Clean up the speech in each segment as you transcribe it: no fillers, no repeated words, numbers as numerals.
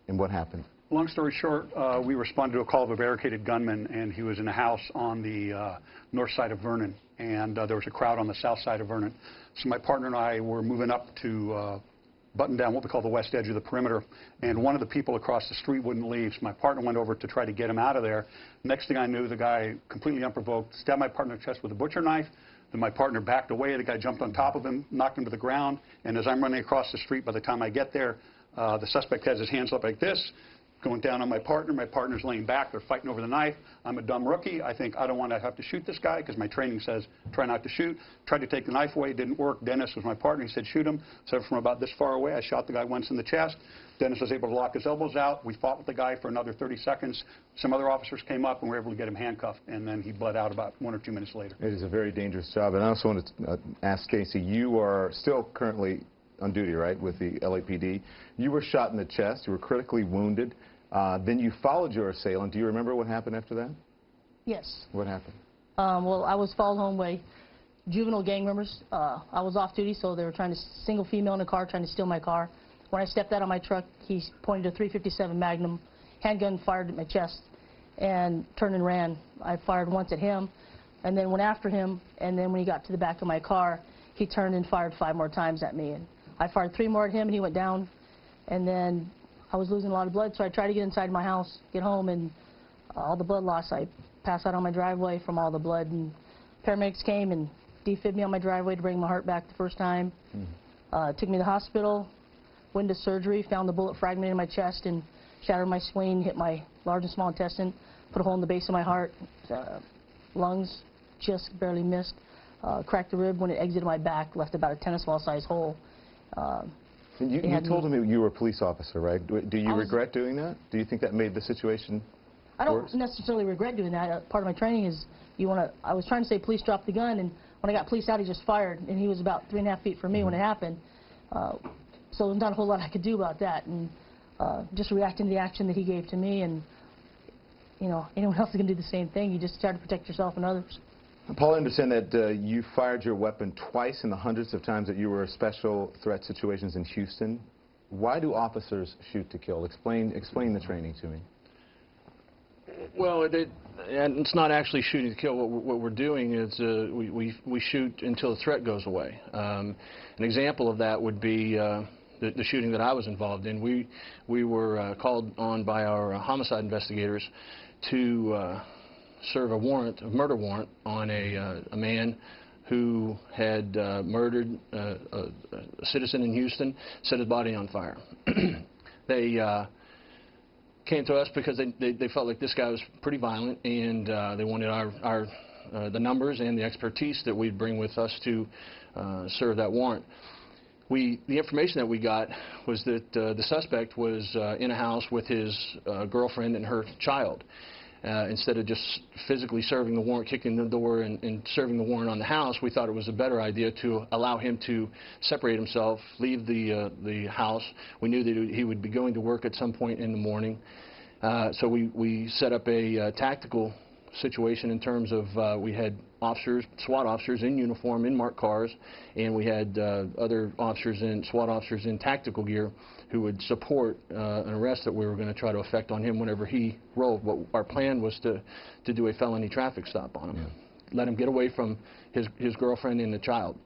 And what happened? Long story short, we responded to a call of a barricaded gunman, and he was in a house on the north side of Vernon, and there was a crowd on the south side of Vernon. So my partner and I were moving up to button down what we call the west edge of the perimeter, and one of the people across the street wouldn't leave, so my partner went over to try to get him out of there. Next thing I knew, the guy, completely unprovoked, stabbed my partner in the chest with a butcher knife. Then my partner backed away. The guy jumped on top of him, knocked him to the ground, and as I'm running across the street, by the time I get there, the suspect has his hands up like this, going down on my partner. My partner's laying back. They're fighting over the knife. I'm a dumb rookie. I think I don't want to have to shoot this guy because my training says try not to shoot. Tried to take the knife away. It didn't work. Dennis was my partner. He said shoot him. So from about this far away, I shot the guy once in the chest. Dennis was able to lock his elbows out. We fought with the guy for another 30 seconds. Some other officers came up and were able to get him handcuffed, and then he bled out about 1 or 2 minutes later. It is a very dangerous job. And I also want to ask Casey, you are still currently on duty, right, with the LAPD. You were shot in the chest. You were critically wounded. Then you followed your assailant. Do you remember what happened after that? Yes. What happened? Well, I was followed home by juvenile gang members. I was off duty, so they were trying to single female in the car, trying to steal my car. When I stepped out of my truck, he pointed a .357 Magnum, handgun, fired at my chest, and turned and ran. I fired once at him, and then went after him, and then when he got to the back of my car, he turned and fired 5 more times at me. And I fired 3 more at him, and he went down, and then I was losing a lot of blood, so I tried to get inside my house, get home, and all the blood loss. I passed out on my driveway from all the blood, and paramedics came and defibbed me on my driveway to bring my heart back the first time. Took me to the hospital, went to surgery, found the bullet fragment in my chest and shattered my spleen, hit my large and small intestine, put a hole in the base of my heart, lungs just barely missed, cracked the rib when it exited my back, left about a tennis ball size hole. You told him you were a police officer, right? Do you regret doing that? Do you think that made the situation worse? I don't necessarily regret doing that. Part of my training is I was trying to say police drop the gun, and when I got police out, he just fired, and he was about 3.5 feet from me when it happened. So there's not a whole lot I could do about that, and just reacting to the action that he gave to me, and you know, anyone else is going to do the same thing. You just try to protect yourself and others. Paul, I understand that you fired your weapon twice in the hundreds of times that you were in special threat situations in Houston. Why do officers shoot to kill? Explain the training to me. Well, it's not actually shooting to kill. What we're doing is we shoot until the threat goes away. An example of that would be the shooting that I was involved in. We were called on by our homicide investigators to serve a murder warrant on a man who had murdered a citizen in Houston, set his body on fire. They came to us because they felt like this guy was pretty violent, and they wanted the numbers and the expertise that we'd bring with us to serve that warrant. The information that we got was that the suspect was in a house with his girlfriend and her child. Instead of just physically serving the warrant, kicking the door and serving the warrant on the house, we thought it was a better idea to allow him to separate himself, leave the house. We knew that he would be going to work at some point in the morning. So we set up a tactical situation in terms of we had officers, SWAT officers in uniform, in marked cars, and we had other officers and SWAT officers in tactical gear who would support an arrest that we were going to try to effect on him whenever he rolled. But our plan was to do a felony traffic stop on him, let him get away from his girlfriend and the child.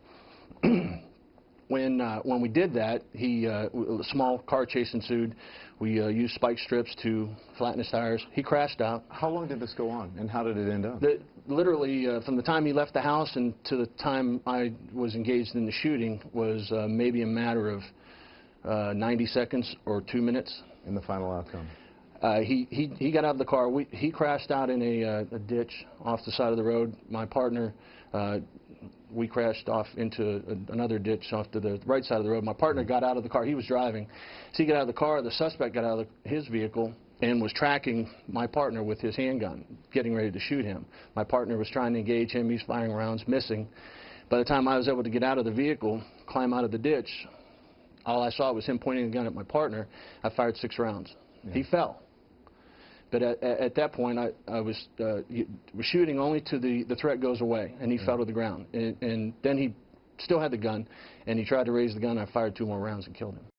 When we did that, a small car chase ensued. We used spike strips to flatten his tires. He crashed out. How long did this go on, and how did it end up? Literally, from the time he left the house and to the time I was engaged in the shooting was maybe a matter of 90 seconds or 2 minutes. And the final outcome? He got out of the car. He crashed out in a ditch off the side of the road. My partner, we crashed off into another ditch off to the right side of the road. My partner got out of the car. He was driving. So he got out of the car. The suspect got out of his vehicle and was tracking my partner with his handgun, getting ready to shoot him. My partner was trying to engage him. He's firing rounds, missing. By the time I was able to get out of the vehicle, climb out of the ditch, all I saw was him pointing the gun at my partner. I fired 6 rounds. Yeah. He fell. But at that point, I was shooting only till the threat goes away, and he fell to the ground. And then he still had the gun, and he tried to raise the gun. I fired 2 more rounds and killed him.